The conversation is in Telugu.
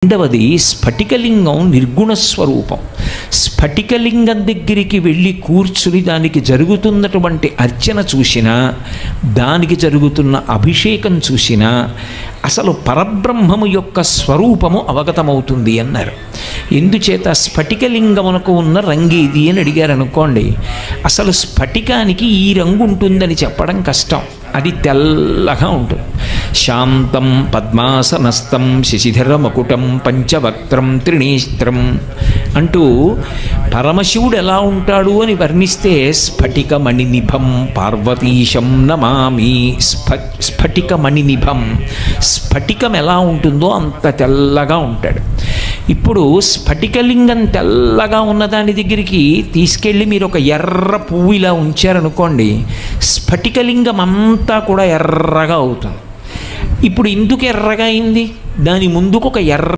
రెండవది స్ఫటికలింగం నిర్గుణ స్వరూపం. స్ఫటికలింగం దగ్గరికి వెళ్ళి కూర్చుని దానికి జరుగుతున్నటువంటి అర్చన చూసినా, దానికి జరుగుతున్న అభిషేకం చూసినా అసలు పరబ్రహ్మము యొక్క స్వరూపము అవగతమవుతుంది అన్నారు. ఎందుచేత స్ఫటికలింగమునకు ఉన్న రంగేది అని అడిగారు అనుకోండి, అసలు స్ఫటికానికి ఈ రంగు ఉంటుందని చెప్పడం కష్టం. అది తెల్లగా ఉంటుంది. శాంతం పద్మాసనస్థం శశిధర మకుటం పంచవక్త్రం త్రినేత్రం అంటూ పరమశివుడు ఎలా ఉంటాడు అని వర్ణిస్తే స్ఫటిక మణినిభం పార్వతీశం నమామి. స్ఫటిక మణినిభం, స్ఫటికం ఎలా ఉంటుందో అంత తెల్లగా ఉంటాడు. ఇప్పుడు స్ఫటికలింగం తెల్లగా ఉన్నదాని దగ్గరికి తీసుకెళ్ళి మీరు ఒక ఎర్ర పువ్వు ఇలా ఉంచారనుకోండి, స్ఫటికలింగం అంతా కూడా ఎర్రగా అవుతుంది. ఇప్పుడు ఎందుకు ఎర్రగా అయింది? దాని ముందుకు ఒక ఎర్ర